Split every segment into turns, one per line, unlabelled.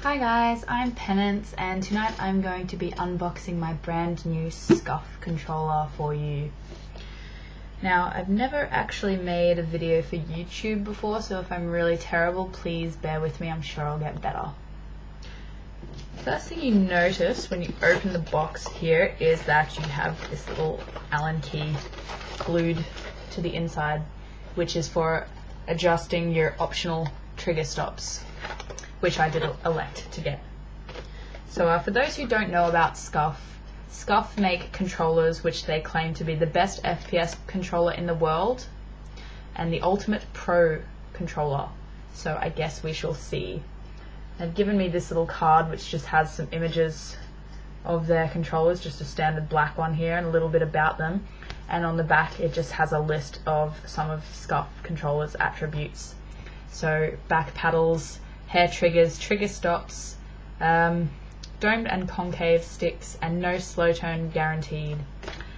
Hi guys, I'm Penance and tonight I'm going to be unboxing my brand new Scuf controller for you. Now, I've never actually made a video for YouTube before, so if I'm really terrible, please bear with me, I'm sure I'll get better. First thing you notice when you open the box here is that you have this little Allen key glued to the inside, which is for adjusting your optional trigger stops, which I did elect to get. So for those who don't know about Scuf, Scuf make controllers which they claim to be the best FPS controller in the world and the ultimate pro controller. So I guess we shall see. They've given me this little card which just has some images of their controllers, just a standard black one here and a little bit about them. And on the back it just has a list of some of Scuf controllers' attributes. So back paddles, hair triggers, trigger stops, domed and concave sticks, and no slow tone guaranteed.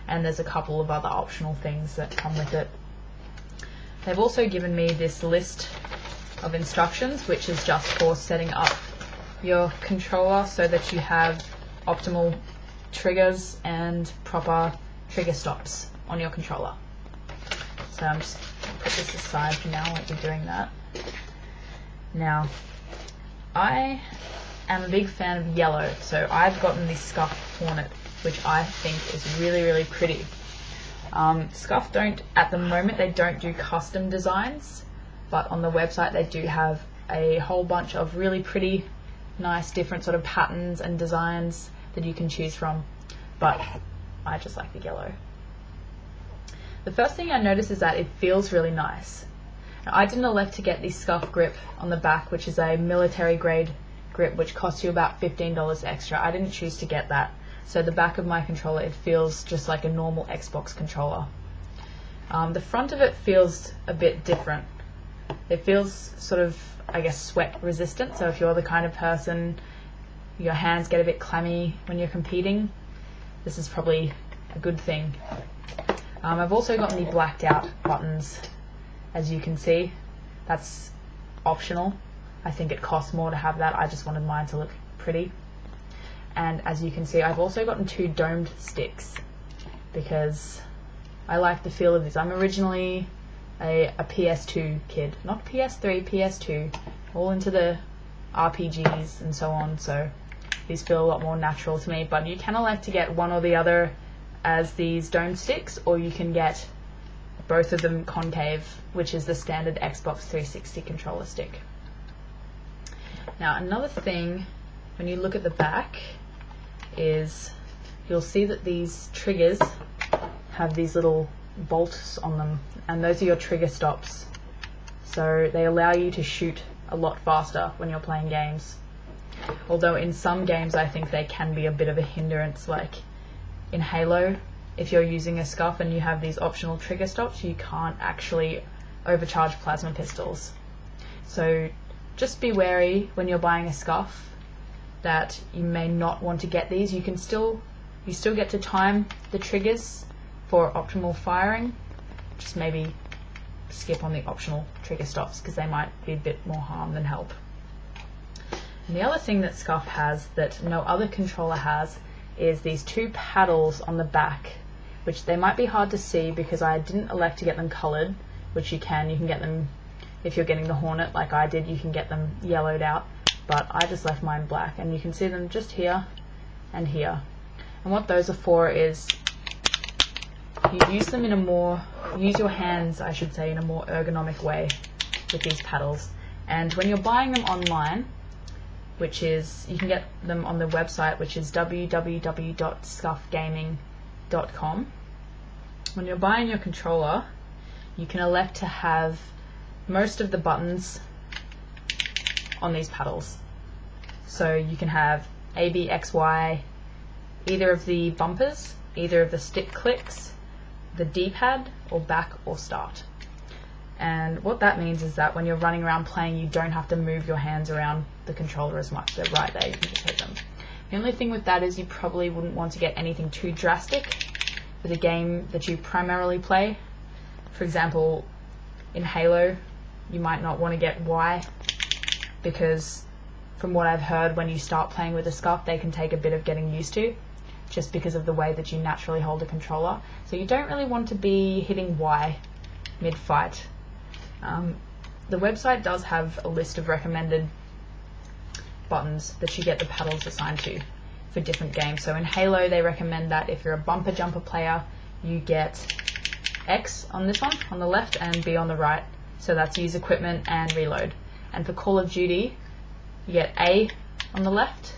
And there's a couple of other optional things that come with it. They've also given me this list of instructions, which is just for setting up your controller so that you have optimal triggers and proper trigger stops on your controller. So I'm just going to put this aside for now while you're doing that. Now, I am a big fan of yellow, so I've gotten the Scuf Hornet, which I think is really pretty. Scuf don't, at the moment, they don't do custom designs, but on the website they do have a whole bunch of really pretty, nice, different sort of patterns and designs that you can choose from, but I just like the yellow. The first thing I notice is that it feels really nice. Now, I didn't elect to get the Scuf grip on the back, which is a military grade grip which costs you about $15 extra. I didn't choose to get that. So the back of my controller, it feels just like a normal Xbox controller. The front of it feels a bit different. It feels sort of, I guess, sweat resistant. So if you're the kind of person, your hands get a bit clammy when you're competing, this is probably a good thing. I've also gotten the blacked out buttons. As you can see, that's optional. I think it costs more to have that. I just wanted mine to look pretty. And as you can see, I've also gotten 2 domed sticks because I like the feel of this. I'm originally a PS2 kid, not PS3, PS2, all into the RPGs and so on, so these feel a lot more natural to me. But you can elect to get one or the other as these domed sticks, or you can get both of them concave, which is the standard Xbox 360 controller stick. Now, another thing, when you look at the back, is you'll see that these triggers have these little bolts on them, and those are your trigger stops. So they allow you to shoot a lot faster when you're playing games. Although in some games I think they can be a bit of a hindrance, like in Halo. If you're using a Scuf and you have these optional trigger stops, you can't actually overcharge plasma pistols. So just be wary when you're buying a Scuf that you may not want to get these. You still get to time the triggers for optimal firing. Just maybe skip on the optional trigger stops because they might be a bit more harm than help. And the other thing that Scuf has that no other controller has is these 2 paddles on the back, which they might be hard to see because I didn't elect to get them coloured, which you can get them, if you're getting the Hornet like I did, you can get them yellowed out, but I just left mine black, and you can see them just here and here. And what those are for is you use them use your hands, I should say, in a more ergonomic way with these paddles. And when you're buying them online, which is, you can get them on the website, which is www.scufgaming.com. When you're buying your controller, you can elect to have most of the buttons on these paddles. So you can have A, B, X, Y, either of the bumpers, either of the stick clicks, the D-pad, or back or start. And what that means is that when you're running around playing, you don't have to move your hands around the controller as much. They're right there, you can just hit them. The only thing with that is you probably wouldn't want to get anything too drastic for the game that you primarily play. For example, in Halo, you might not want to get Y because from what I've heard, when you start playing with a Scuf, they can take a bit of getting used to, just because of the way that you naturally hold a controller. So you don't really want to be hitting Y mid-fight. The website does have a list of recommended buttons that you get the paddles assigned to for different games. So in Halo, they recommend that if you're a bumper jumper player, you get X on this one, on the left, and B on the right. So that's use equipment and reload. And for Call of Duty, you get A on the left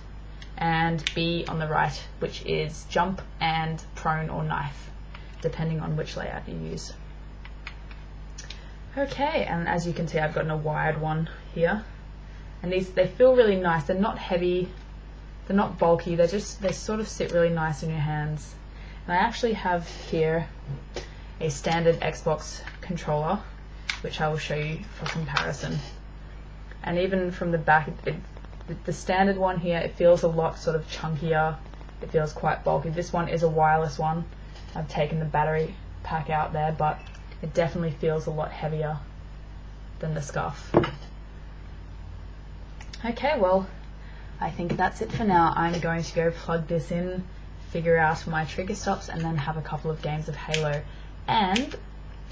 and B on the right, which is jump and prone or knife, depending on which layout you use. Okay, and as you can see, I've got a wired one here. And these, they feel really nice. They're not heavy, they're not bulky, they sort of sit really nice in your hands. And I actually have here a standard Xbox controller, which I will show you for comparison. And even from the back, the standard one here, it feels a lot sort of chunkier, it feels quite bulky. This one is a wireless one. I've taken the battery pack out there, but it definitely feels a lot heavier than the Scuf. Okay, well, I think that's it for now. I'm going to go plug this in, figure out my trigger stops, and then have a couple of games of Halo. And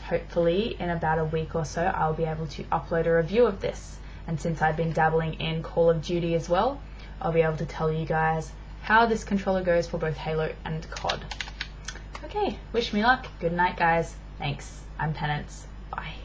hopefully in about a week or so, I'll be able to upload a review of this. And since I've been dabbling in Call of Duty as well, I'll be able to tell you guys how this controller goes for both Halo and COD. Okay, wish me luck. Good night, guys. Thanks. I'm Penance. Bye.